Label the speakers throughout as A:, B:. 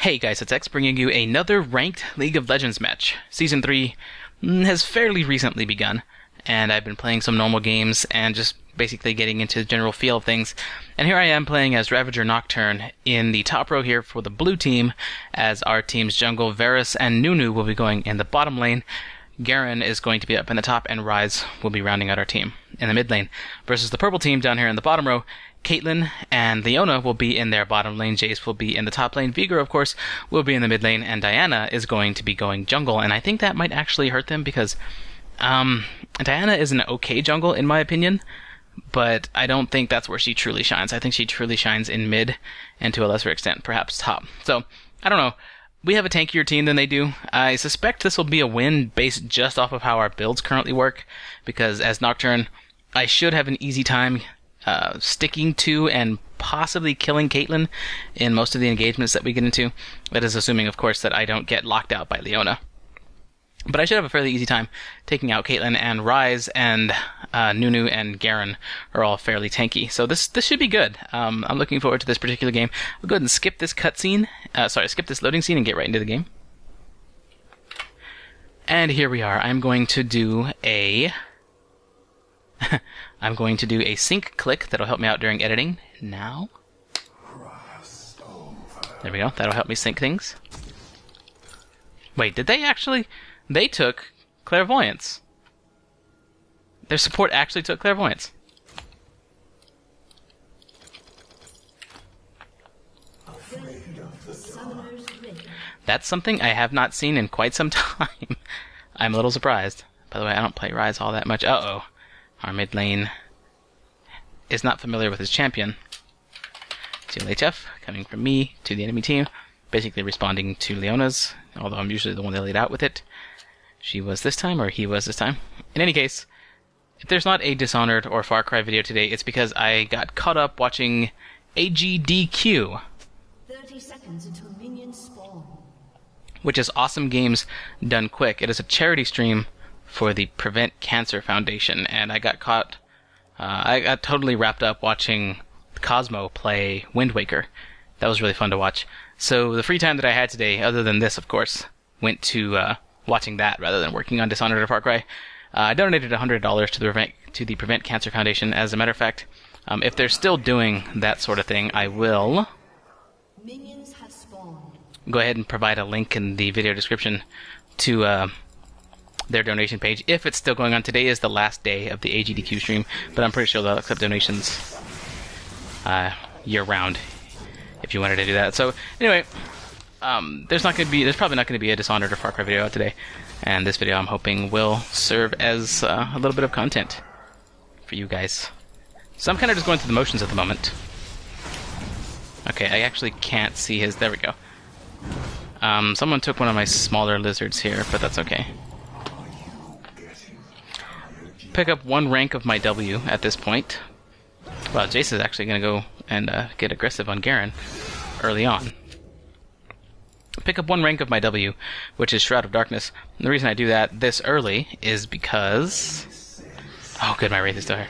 A: Hey guys, it's X bringing you another ranked League of Legends match. Season 3 has fairly recently begun, and I've been playing some normal games and just basically getting into the general feel of things. And here I am playing as Ravager Nocturne in the top row here for the blue team, as our team's jungle Varus and Nunu will be going in the bottom lane. Garen is going to be up in the top, and Ryze will be rounding out our team in the mid lane. Versus the purple team down here in the bottom row, Caitlyn and Leona will be in their bottom lane, Jace will be in the top lane, Vigor, of course, will be in the mid lane, and Diana is going to be going jungle. And I think that might actually hurt them because Diana is an okay jungle, in my opinion, but I don't think that's where she truly shines. I think she truly shines in mid, and to a lesser extent, perhaps top. So, I don't know. We have a tankier team than they do. I suspect this will be a win based just off of how our builds currently work, because as Nocturne, I should have an easy time sticking to and possibly killing Caitlyn in most of the engagements that we get into. That is assuming, of course, that I don't get locked out by Leona. But I should have a fairly easy time taking out Caitlyn, and Ryze and Nunu and Garen are all fairly tanky. So this should be good. I'm looking forward to this particular game. I'll go ahead and skip this cutscene. Skip this loading scene and get right into the game. And here we are. I'm going to do a sync click that'll help me out during editing. Now. There we go. That'll help me sync things. Wait, did they actually? They took clairvoyance. Their support actually took clairvoyance. That's something I have not seen in quite some time. I'm a little surprised. By the way, I don't play Ryze all that much. Uh-oh. Our mid lane is not familiar with his champion. CLHF coming from me to the enemy team, basically responding to Leona's, although I'm usually the one that laid out with it. She was this time, or he was this time. In any case, if there's not a Dishonored or Far Cry video today, it's because I got caught up watching AGDQ.
B: 30 seconds until minions spawn.
A: Which is Awesome Games Done Quick. It is a charity stream for the Prevent Cancer Foundation, and I got totally wrapped up watching Cosmo play Wind Waker. That was really fun to watch. So the free time that I had today, other than this, of course, went to watching that rather than working on Dishonored or Far Cry. I donated $100 to the Prevent Cancer Foundation. As a matter of fact, if they're still doing that sort of thing, I will
B: Minions have spawned.
A: Go ahead and provide a link in the video description to their donation page. If it's still going on, today is the last day of the AGDQ stream, but I'm pretty sure they'll accept donations year-round if you wanted to do that. So anyway, there's probably not going to be a Dishonored or Far Cry video out today, and this video I'm hoping will serve as a little bit of content for you guys. So I'm kind of just going through the motions at the moment. Okay, I actually can't see his. There we go. Someone took one of my smaller lizards here, but that's okay. Pick up one rank of my W at this point. Well, Jace is actually going to go and get aggressive on Garen early on. Pick up one rank of my W, which is Shroud of Darkness. And the reason I do that this early is because... Oh, good, my Wraith is still here.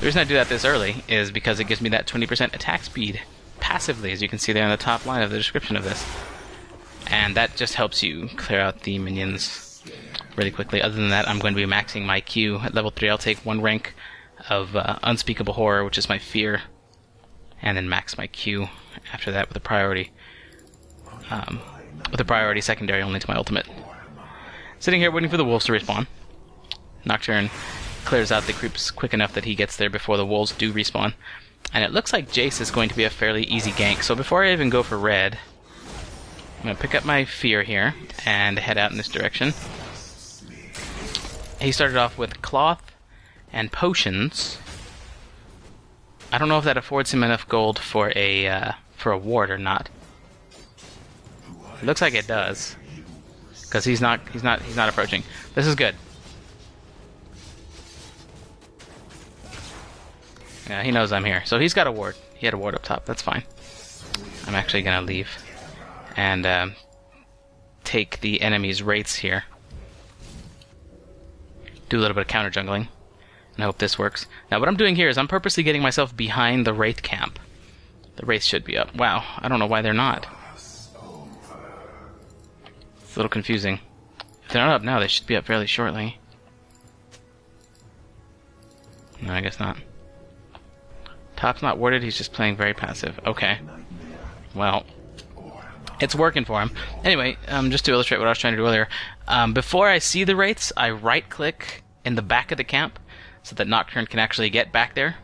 A: The reason I do that this early is because it gives me that 20% attack speed passively, as you can see there in the top line of the description of this. And that just helps you clear out the minions really quickly. Other than that, I'm going to be maxing my Q. At level 3, I'll take one rank of Unspeakable Horror, which is my fear, and then max my Q after that with a priority. Secondary only to my ultimate. Sitting here waiting for the wolves to respawn. Nocturne clears out the creeps quick enough that he gets there before the wolves do respawn. And it looks like Jace is going to be a fairly easy gank, so before I even go for red, I'm going to pick up my fear here and head out in this direction. He started off with cloth and potions. I don't know if that affords him enough gold for a ward or not. It looks like it does, because he's not approaching. This is good. Yeah, he knows I'm here, so he's got a ward. He had a ward up top. That's fine. I'm actually gonna leave and take the enemy's wraiths here. Do a little bit of counter jungling, and I hope this works. Now, what I'm doing here is I'm purposely getting myself behind the wraith camp. The wraiths should be up. Wow, I don't know why they're not. It's a little confusing. If they're not up now, they should be up fairly shortly. No, I guess not. Top's not warded, he's just playing very passive. Okay. Well, it's working for him. Anyway, just to illustrate what I was trying to do earlier, before I see the wraiths, I right-click in the back of the camp so that Nocturne can actually get back there.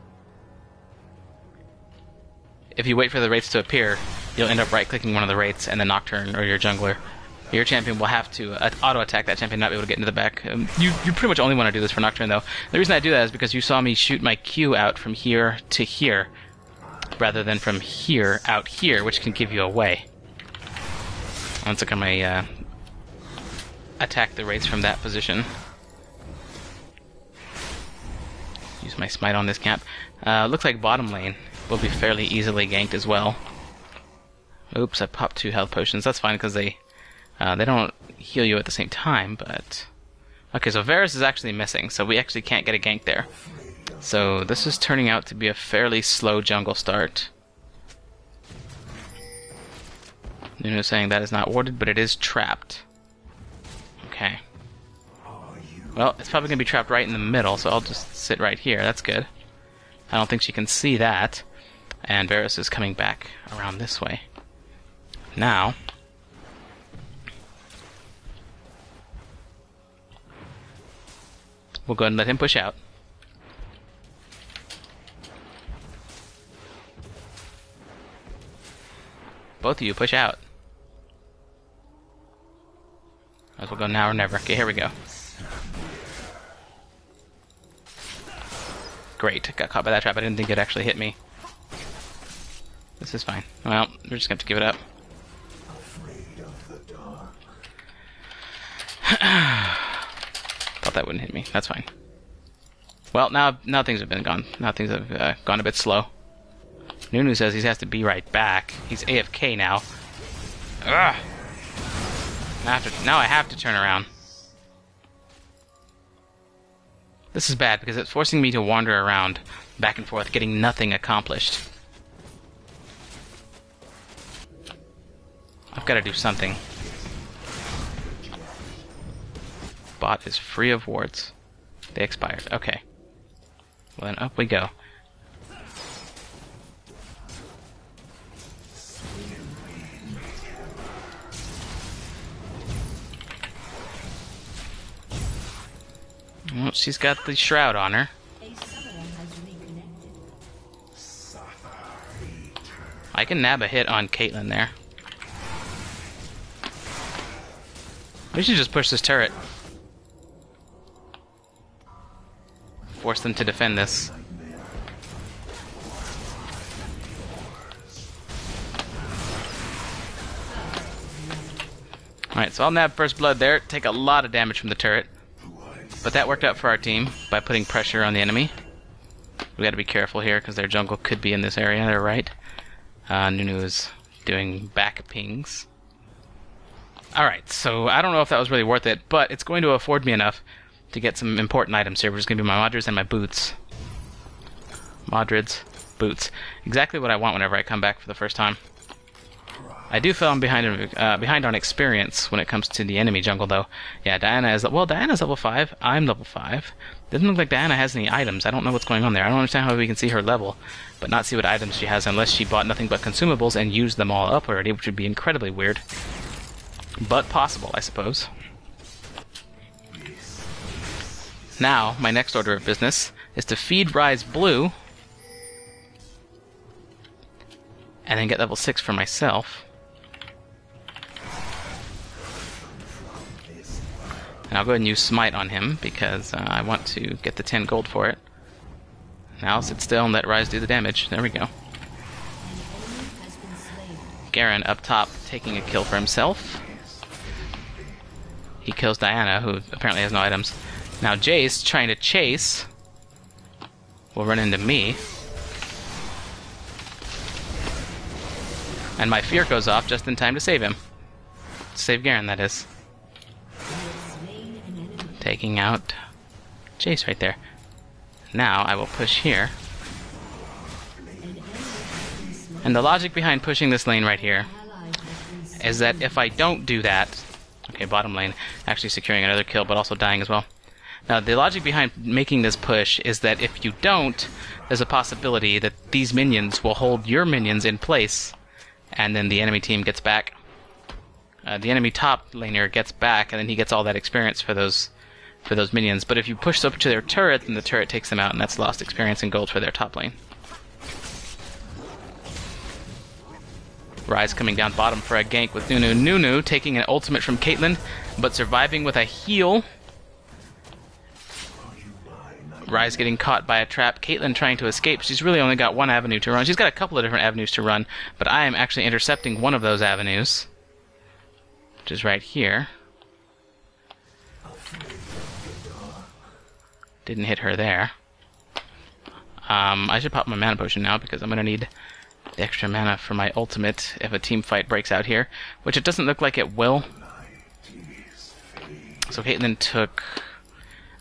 A: If you wait for the wraiths to appear, you'll end up right-clicking one of the wraiths, and the Nocturne, or your jungler, your champion will have to auto-attack that champion, not be able to get into the back. You pretty much only want to do this for Nocturne, though. The reason I do that is because you saw me shoot my Q out from here to here, rather than from here out here, which can give you away. Once again, I attack the wraiths from that position. Use my smite on this camp. Looks like bottom lane will be fairly easily ganked as well. Oops, I popped 2 health potions. That's fine because they don't heal you at the same time, but... Okay, so Varus is actually missing, so we actually can't get a gank there. So this is turning out to be a fairly slow jungle start. Nuno's saying that is not warded, but it is trapped. Okay. Well, it's probably going to be trapped right in the middle, so I'll just sit right here. That's good. I don't think she can see that. And Varus is coming back around this way. Now... we'll go ahead and let him push out. Both of you push out. Might as well go now or never. Okay, here we go. Great, got caught by that trap. I didn't think it actually hit me. This is fine. Well, we're just going to give it up. Thought that wouldn't hit me. That's fine. Well, now things have been gone. Now things have gone a bit slow. Nunu says he has to be right back. He's AFK now. Ugh. Now I have to turn around. This is bad because it's forcing me to wander around back and forth, getting nothing accomplished. I've got to do something. Bot is free of wards. They expired. Okay. Well then, up we go. Well, she's got the shroud on her. I can nab a hit on Caitlyn there. We should just push this turret. Force them to defend this. Alright, so I'll nab first blood there, take a lot of damage from the turret. But that worked out for our team by putting pressure on the enemy. We gotta be careful here because their jungle could be in this area, they're right. Nunu is doing back pings. Alright, so I don't know if that was really worth it, but it's going to afford me enough to get some important items here, which is going to be my Modrids and my boots. Modrids, boots. Exactly what I want whenever I come back for the first time. I do fall behind on experience when it comes to the enemy jungle, though. Yeah, Diana's level 5. I'm level 5. Doesn't look like Diana has any items. I don't know what's going on there. I don't understand how we can see her level, but not see what items she has unless she bought nothing but consumables and used them all up already, which would be incredibly weird. But possible, I suppose. Now, my next order of business is to feed Rise Blue, and then get level 6 for myself. And I'll go ahead and use Smite on him, because I want to get the 10 gold for it. Now I'll sit still and let Rise do the damage. There we go. Garen up top taking a kill for himself. He kills Diana, who apparently has no items. Now Jace, trying to chase, will run into me. And my fear goes off just in time to save him. Save Garen, that is. Taking out Jace right there. Now I will push here. And the logic behind pushing this lane right here is that if I don't do that, Okay, bottom lane actually securing another kill, but also dying as well. Now, the logic behind making this push is that if you don't, there's a possibility that these minions will hold your minions in place, and then the enemy team gets back. The enemy top laner gets back, and then he gets all that experience for those minions. But if you push up to their turret, then the turret takes them out, and that's lost experience and gold for their top lane. Ryze coming down bottom for a gank with Nunu. Nunu taking an ultimate from Caitlyn, but surviving with a heal. Ryze getting caught by a trap. Caitlyn trying to escape. She's really only got one avenue to run. She's got a couple of different avenues to run, but I am actually intercepting one of those avenues, which is right here. Didn't hit her there. I should pop my mana potion now because I'm going to need the extra mana for my ultimate if a team fight breaks out here, which it doesn't look like it will. So Caitlyn took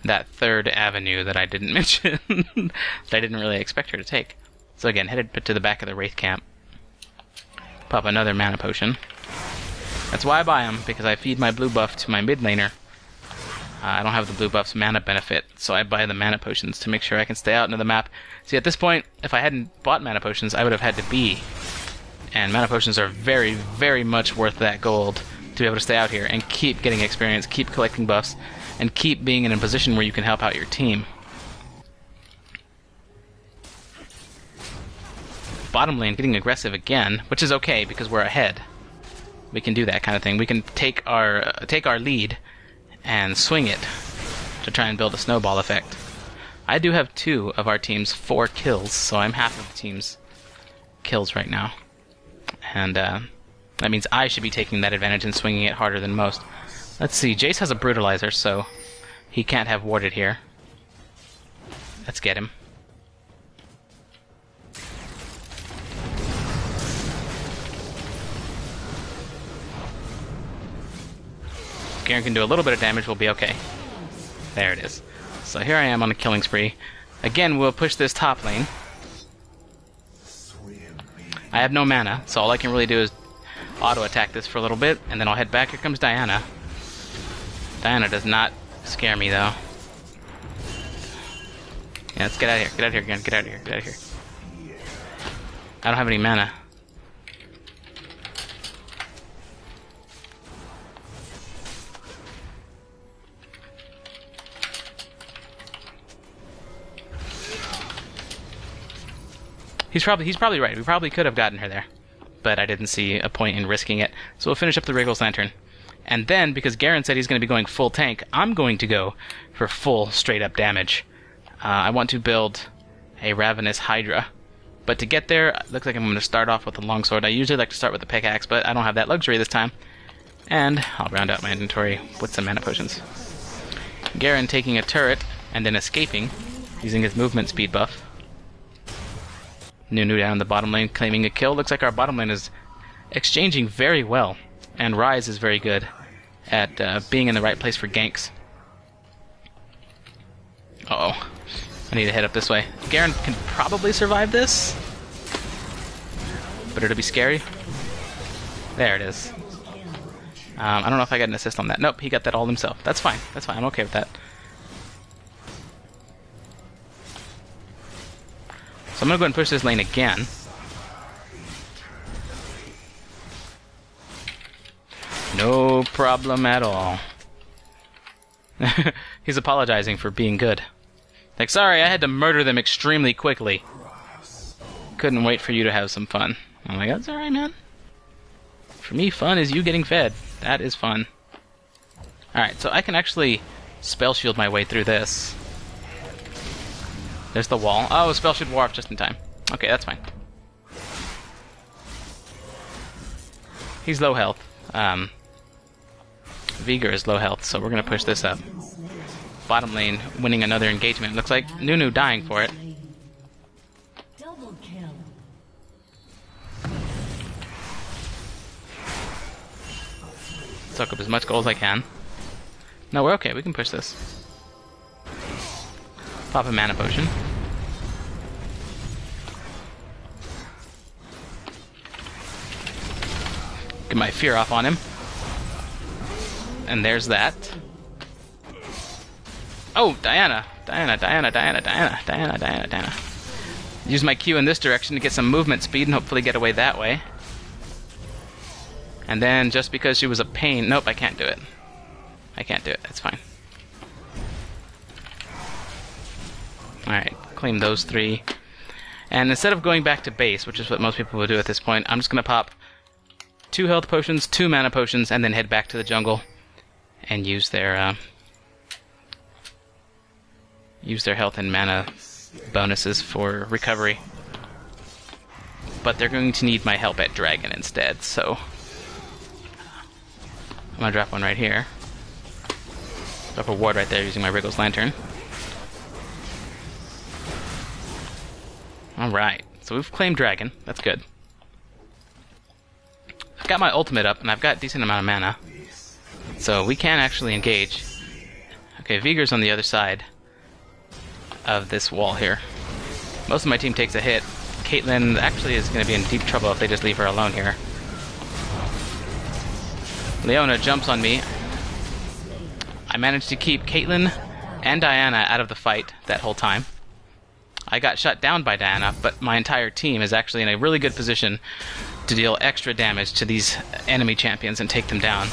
A: that third avenue that I didn't mention, that I didn't really expect her to take. So again, headed to the back of the Wraith camp. Pop another mana potion. That's why I buy them, because I feed my blue buff to my mid laner. I don't have the blue buff's mana benefit, so I buy the mana potions to make sure I can stay out into the map. See, at this point, if I hadn't bought mana potions, I would have had to B. And mana potions are very, very much worth that gold to be able to stay out here and keep getting experience, keep collecting buffs, and keep being in a position where you can help out your team. Bottom lane getting aggressive again, which is okay because we're ahead. We can do that kind of thing. We can take our lead and swing it to try and build a snowball effect. I do have 2 of our team's 4 kills, so I'm half of the team's kills right now. And that means I should be taking that advantage and swinging it harder than most. Let's see, Jace has a brutalizer, so he can't have warded here. Let's get him. Garen can do a little bit of damage, we'll be okay. There it is. So here I am on a killing spree. Again, we'll push this top lane. I have no mana, so all I can really do is auto-attack this for a little bit, and then I'll head back. Here comes Diana. Diana does not scare me, though. Yeah, let's get out of here. Get out of here, Garen. Get out of here. Get out of here. I don't have any mana. He's probably right. We probably could have gotten her there, but I didn't see a point in risking it. So we'll finish up the Wriggles Lantern. And then, because Garen said he's going to be going full tank, I'm going to go for full straight-up damage. I want to build a Ravenous Hydra. But to get there, it looks like I'm going to start off with a longsword. I usually like to start with a pickaxe, but I don't have that luxury this time. And I'll round out my inventory with some mana potions. Garen taking a turret and then escaping, using his movement speed buff. Nunu down in the bottom lane claiming a kill. Looks like our bottom lane is exchanging very well. And Ryze is very good at being in the right place for ganks. Uh-oh. I need to head up this way. Garen can probably survive this, but it'll be scary. There it is. I don't know if I got an assist on that. Nope, he got that all himself. That's fine. That's fine. I'm okay with that. So I'm going to go ahead and push this lane again. No problem at all. He's apologizing for being good. Like, sorry, I had to murder them extremely quickly. Couldn't wait for you to have some fun. I'm like, that's alright, man. For me, fun is you getting fed. That is fun. Alright, so I can actually spell shield my way through this. There's the wall. Oh, spell shield wore off just in time. Okay, that's fine. He's low health. Vigor is low health, so we're going to push this up. Bottom lane winning another engagement. Looks like Nunu dying for it.
B: Double kill.
A: Soak up as much gold as I can. No, we're okay. We can push this. Pop a mana potion. Get my fear off on him. and there's that. Oh, Diana. Use my Q in this direction to get some movement speed and hopefully get away that way. And then, just because she was a pain... Nope, I can't do it. I can't do it. That's fine. Alright, claim those 3. And instead of going back to base, which is what most people would do at this point, I'm just going to pop 2 health potions, 2 mana potions, and then head back to the jungle and use their health and mana bonuses for recovery. But they're going to need my help at Dragon instead, so I'm going to drop one right here. Drop a ward right there using my Wriggle's Lantern. Alright, so we've claimed Dragon. That's good. I've got my ultimate up, and I've got a decent amount of mana. So we can actually engage. Okay, Vigor's on the other side of this wall here. Most of my team takes a hit. Caitlyn actually is going to be in deep trouble if they just leave her alone here. Leona jumps on me. I managed to keep Caitlyn and Diana out of the fight that whole time. I got shut down by Diana, but my entire team is actually in a really good position to deal extra damage to these enemy champions and take them down.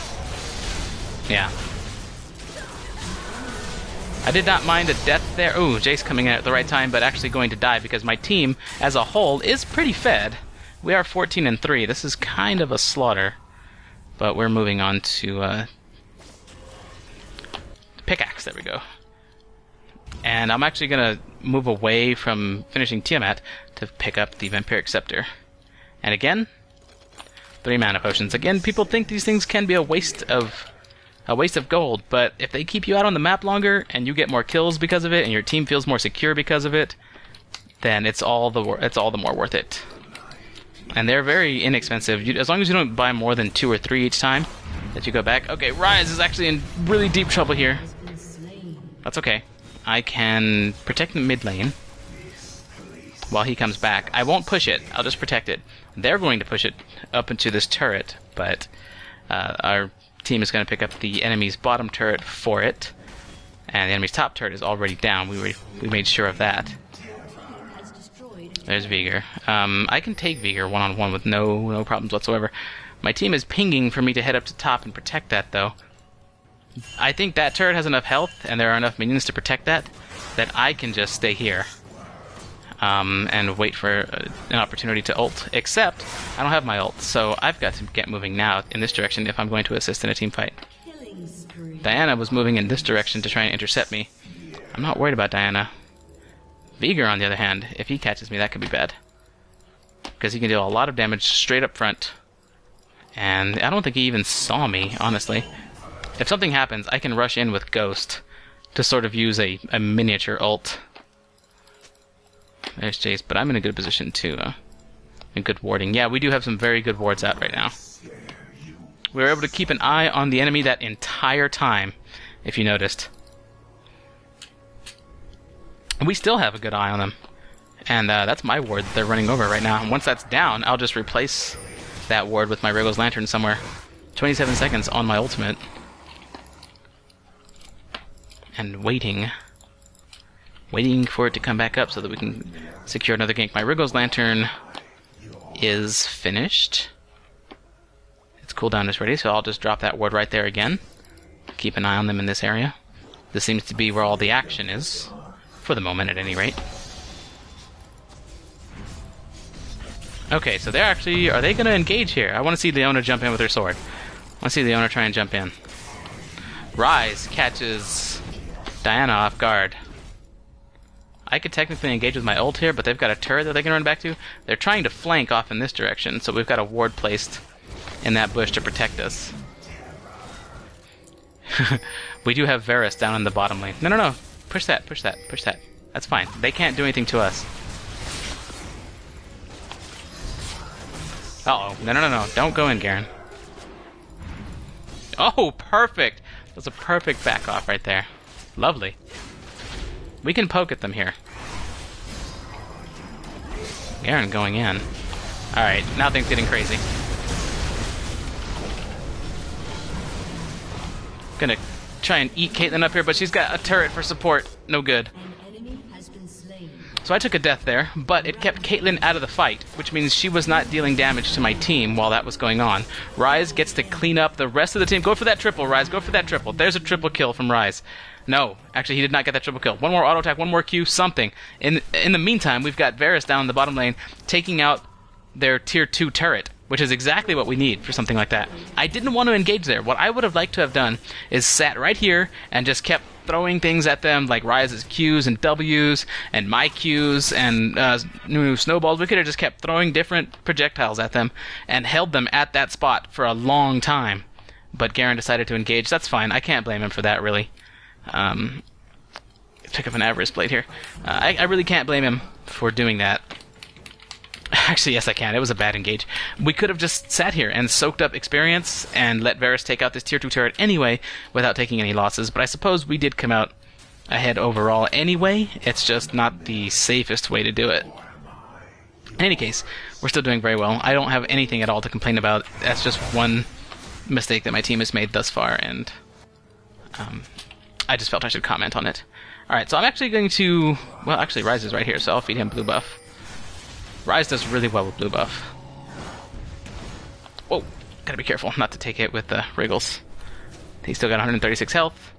A: Yeah. I did not mind a death there. Ooh, Jace coming in at the right time, but actually going to die because my team as a whole is pretty fed. We are 14-3. This is kind of a slaughter, but we're moving on to pickaxe. There we go. And I'm actually going to move away from finishing Tiamat to pick up the Vampiric Scepter. And again, 3 mana potions. Again, people think these things can be a waste of gold, but if they keep you out on the map longer and you get more kills because of it, and your team feels more secure because of it, then it's all the more worth it. And they're very inexpensive. As long as you don't buy more than 2 or 3 each time that you go back. Okay, Ryze is actually in really deep trouble here. That's okay. I can protect the mid lane while he comes back. I won't push it. I'll just protect it. They're going to push it up into this turret, but our team is going to pick up the enemy's bottom turret for it, and the enemy's top turret is already down. We made sure of that. There's Vigor. I can take Vigor one-on-one with no problems whatsoever. My team is pinging for me to head up to top and protect that, though. I think that turret has enough health, and there are enough minions to protect that I can just stay here and wait for an opportunity to ult. Except, I don't have my ult, so I've got to get moving now in this direction if I'm going to assist in a team fight. Diana was moving in this direction to try and intercept me. I'm not worried about Diana. Vigor, on the other hand, if he catches me, that could be bad. Because he can deal a lot of damage straight up front. And I don't think he even saw me, honestly. If something happens, I can rush in with Ghost to sort of use a miniature ult. There's Jace, but I'm in a good position too. And good warding. Yeah, we do have some very good wards out right now. We were able to keep an eye on the enemy that entire time, if you noticed. We still have a good eye on them. And that's my ward that they're running over right now. And once that's down, I'll just replace that ward with my Wriggle's Lantern somewhere. 27 seconds on my ultimate. And waiting for it to come back up so that we can secure another gank. My Wriggle's Lantern is finished. Its cooldown is ready, so I'll just drop that ward right there again. Keep an eye on them in this area. This seems to be where all the action is, for the moment at any rate. Okay, so they're actually... Are they going to engage here? I want to see Leona jump in with her sword. I want to see Leona try and jump in. Ryze catches Diana off guard. I could technically engage with my ult here, but they've got a turret that they can run back to. They're trying to flank off in this direction, so we've got a ward placed in that bush to protect us. We do have Varus down in the bottom lane. No. Push that. That's fine. They can't do anything to us. Uh-oh. No. Don't go in, Garen. Oh, perfect! That's a perfect back off right there. Lovely. We can poke at them here. Garen going in. Alright, now things getting crazy. Gonna try and eat Caitlyn up here, but she's got a turret for support. No good.
B: An enemy has been slain.
A: So I took a death there, but it kept Caitlyn out of the fight, which means she was not dealing damage to my team while that was going on. Ryze gets to clean up the rest of the team. Go for that triple, Ryze. Go for that triple. There's a triple kill from Ryze. No, actually he did not get that triple kill. One more auto attack, one more Q, something. In the meantime, we've got Varus down in the bottom lane taking out their tier 2 turret, which is exactly what we need for something like that. I didn't want to engage there. What I would have liked to have done is sat right here and just kept throwing things at them, like Ryze's Qs and Ws, and my Qs, and new snowballs. We could have just kept throwing different projectiles at them, and held them at that spot for a long time. But Garen decided to engage. That's fine. I can't blame him for that, really. Pick up an Avarice Blade here. I really can't blame him for doing that. Actually, yes, I can. It was a bad engage. We could have just sat here and soaked up experience and let Varus take out this tier 2 turret anyway without taking any losses, but I suppose we did come out ahead overall anyway. It's just not the safest way to do it. In any case, we're still doing very well. I don't have anything at all to complain about. That's just one mistake that my team has made thus far, and I just felt I should comment on it. Alright, so I'm actually going to... Well, actually, Ryze is right here, so I'll feed him blue buff. Ryze does really well with blue buff. Whoa, gotta be careful not to take it with the Wriggles. He's still got 136 health.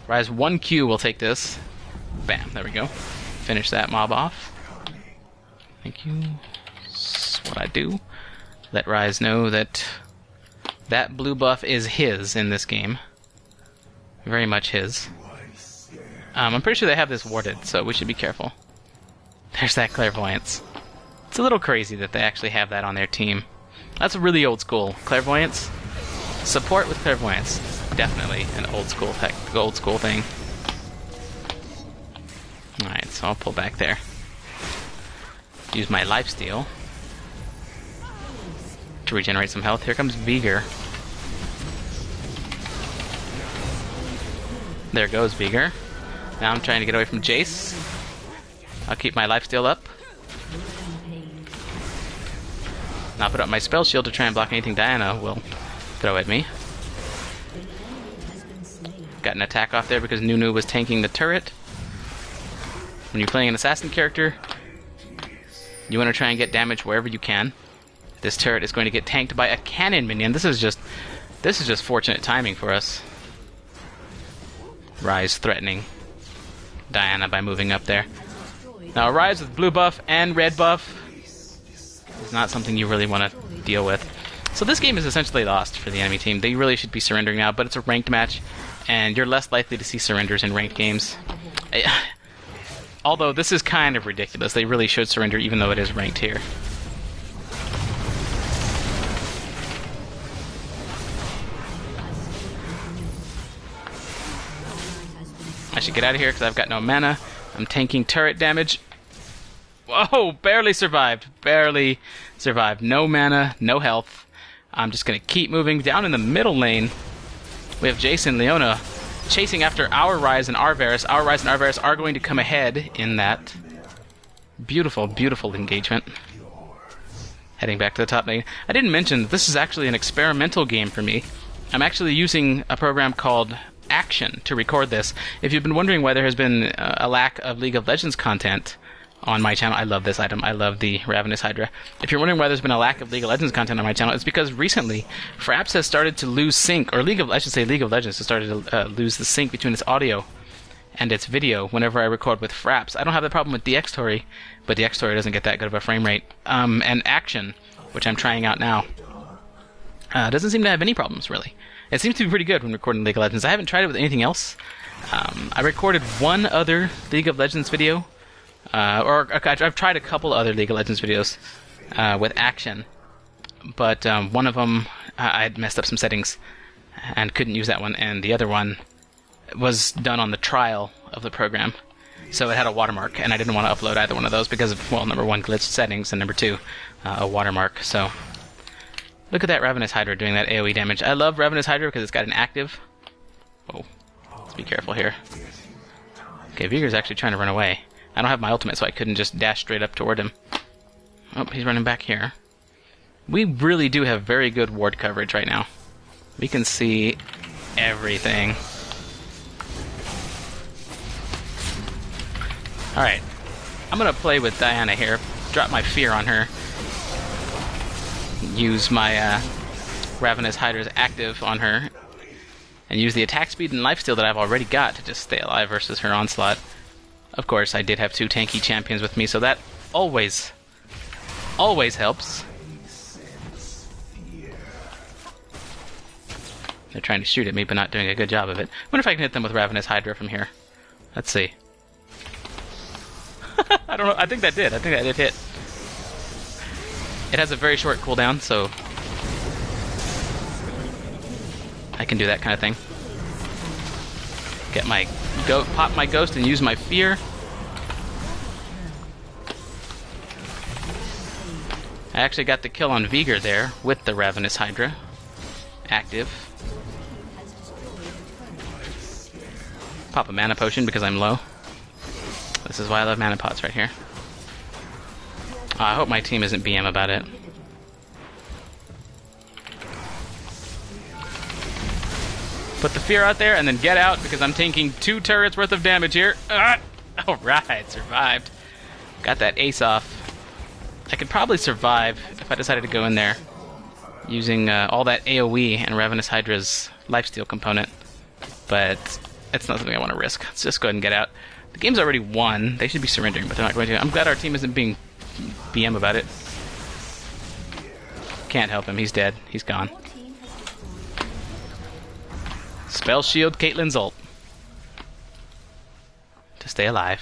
A: Ryze 1Q will take this. Bam, there we go. Finish that mob off. Thank you. That's what I do. Let Ryze know that that blue buff is his in this game. Very much his. I'm pretty sure they have this warded, so we should be careful. There's that clairvoyance. It's a little crazy that they actually have that on their team. That's a really old school. Clairvoyance? Support with clairvoyance. Definitely an old school thing. Alright, so I'll pull back there. Use my lifesteal to regenerate some health. Here comes Veigar. There goes Veigar. Now I'm trying to get away from Jace. I'll keep my lifesteal up. And I'll put up my spell shield to try and block anything Diana will throw at me. Got an attack off there because Nunu was tanking the turret. When you're playing an assassin character, you want to try and get damage wherever you can. This turret is going to get tanked by a cannon minion. This is just fortunate timing for us. Ryze threatening Diana by moving up there. Now, Ryze with blue buff and red buff is not something you really want to deal with. So this game is essentially lost for the enemy team. They really should be surrendering now, but it's a ranked match, and you're less likely to see surrenders in ranked games. Although this is kind of ridiculous. They really should surrender even though it is ranked here. I should get out of here because I've got no mana. I'm tanking turret damage. Whoa, barely survived. Barely survived. No mana, no health. I'm just going to keep moving. Down in the middle lane, we have Jace and Leona chasing after our Ryze and our Varus. Our Ryze and our Varus are going to come ahead in that. Beautiful, beautiful engagement. Heading back to the top lane. I didn't mention that this is actually an experimental game for me. I'm actually using a program called Action to record this. If you've been wondering why there has been a lack of League of Legends content on my channel, I love this item. I love the Ravenous Hydra. If you're wondering why there's been a lack of League of Legends content on my channel, it's because recently Fraps has started to lose sync, or League of Legends has started to lose the sync between its audio and its video whenever I record with Fraps. I don't have the problem with the X-Tori, but the X-Tori doesn't get that good of a frame rate. And Action, which I'm trying out now, doesn't seem to have any problems, really. It seems to be pretty good when recording League of Legends. I haven't tried it with anything else. I recorded one other League of Legends video, I've tried a couple other League of Legends videos with Action, but one of them I had messed up some settings and couldn't use that one, and the other one was done on the trial of the program, so it had a watermark, and I didn't want to upload either one of those because of, well, number one, glitched settings, and number two, a watermark. So look at that Ravenous Hydra doing that AoE damage. I love Ravenous Hydra because it's got an active. Oh, let's be careful here. Okay, Veigar's actually trying to run away. I don't have my ultimate, so I couldn't just dash straight up toward him. Oh, he's running back here. We really do have very good ward coverage right now. We can see everything. Alright. I'm gonna play with Diana here. Drop my fear on her. Use my Ravenous Hydra's active on her. And use the attack speed and lifesteal that I've already got to just stay alive versus her onslaught. Of course, I did have 2 tanky champions with me, so that always helps. They're trying to shoot at me, but not doing a good job of it. I wonder if I can hit them with Ravenous Hydra from here. Let's see. I don't know. I think that did. I think that did hit. It has a very short cooldown, so I can do that kind of thing. Get my pop my ghost and use my fear. I actually got the kill on Vigor there with the Ravenous Hydra active. Pop a mana potion because I'm low. This is why I love mana pots right here. I hope my team isn't BM about it. Put the fear out there and then get out because I'm taking 2 turrets worth of damage here. Alright, survived. Got that ace off. I could probably survive if I decided to go in there using all that AoE and Ravenous Hydra's lifesteal component. But it's not something I want to risk. Let's just go ahead and get out. The game's already won. They should be surrendering, but they're not going to. I'm glad our team isn't being BM about it. Can't help him. He's dead. He's gone. Spell shield Caitlyn's ult. To stay alive.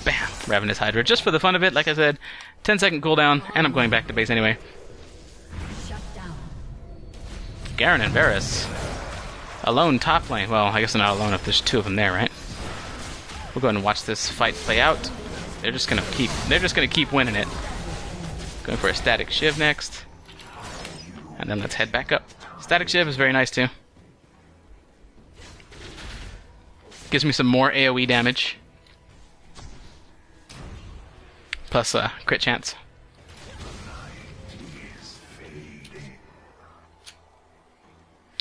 A: Bam! Ravenous Hydra. Just for the fun of it, like I said, 10-second cooldown, and I'm going back to base anyway. Garen and Varus. Alone top lane. Well, I guess they're not alone if there's 2 of them there, right? We'll go ahead and watch this fight play out. They're just gonna keep winning it. Going for a static shiv next. And then let's head back up. Static shiv is very nice too. Gives me some more AoE damage. Plus crit chance.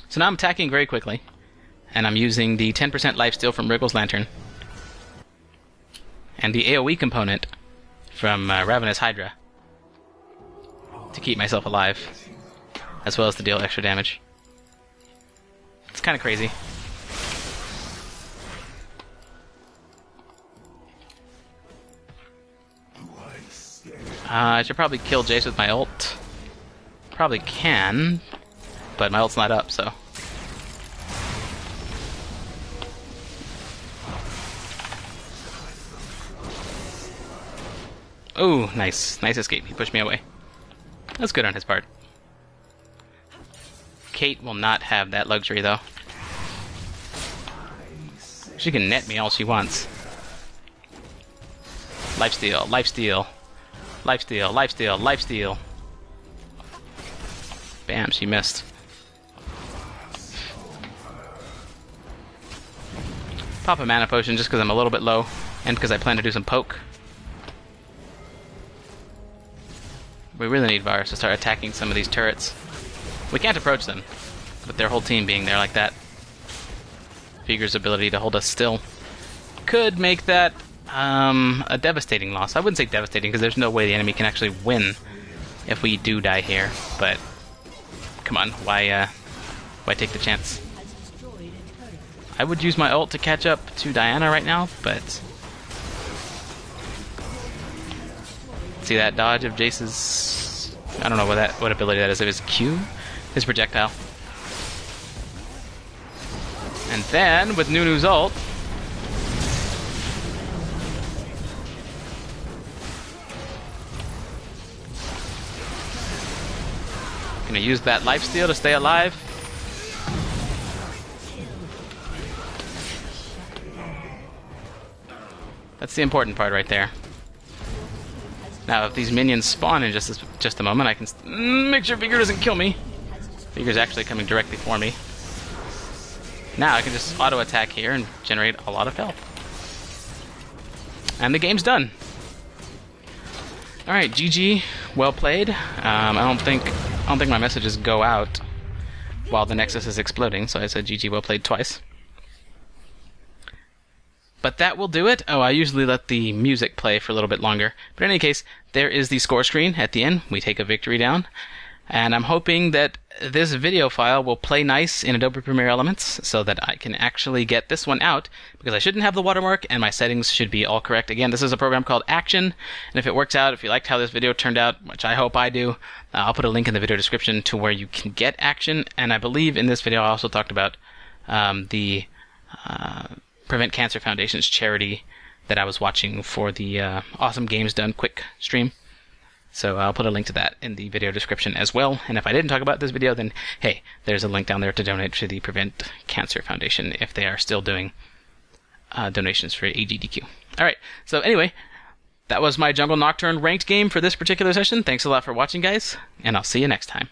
A: So now I'm attacking very quickly. And I'm using the 10% lifesteal from Wriggle's Lantern. And the AoE component from Ravenous Hydra. To keep myself alive. As well as to deal extra damage. It's kind of crazy. I should probably kill Jace with my ult. Probably can, but my ult's not up, so. Ooh, nice. Nice escape. He pushed me away. That's good on his part. Kate will not have that luxury, though. She can net me all she wants. Lifesteal, lifesteal. Lifesteal, lifesteal, lifesteal. Bam, she missed. Pop a mana potion just because I'm a little bit low, and because I plan to do some poke. We really need Varus to start attacking some of these turrets. We can't approach them, with their whole team being there like that. Vigor's ability to hold us still could make that a devastating loss. I wouldn't say devastating because there's no way the enemy can actually win if we do die here. But come on, why take the chance? I would use my ult to catch up to Diana right now, but see that dodge of Jace's? I don't know what ability that is. It was Q, his projectile. And then with Nunu's ult. Gonna use that lifesteal to stay alive. That's the important part right there. Now, if these minions spawn in just a moment, I can make sure Vigor doesn't kill me. Vigor's actually coming directly for me. Now I can just auto attack here and generate a lot of health. And the game's done. Alright, GG, well played. I don't think my messages go out while the Nexus is exploding, so I said GG well played twice. But that will do it. Oh, I usually let the music play for a little bit longer. But in any case, there is the score screen at the end. We take a victory down. And I'm hoping that this video file will play nice in Adobe Premiere Elements so that I can actually get this one out, because I shouldn't have the watermark and my settings should be all correct. Again, this is a program called Action, and if it works out, if you liked how this video turned out, which I hope I do, I'll put a link in the video description to where you can get Action. And I believe in this video I also talked about the Prevent Cancer Foundation's charity that I was watching for the Awesome Games Done Quick stream. So I'll put a link to that in the video description as well. And if I didn't talk about this video, then hey, there's a link down there to donate to the Prevent Cancer Foundation if they are still doing donations for AGDQ. Alright, so anyway, that was my Jungle Nocturne ranked game for this particular session. Thanks a lot for watching, guys, and I'll see you next time.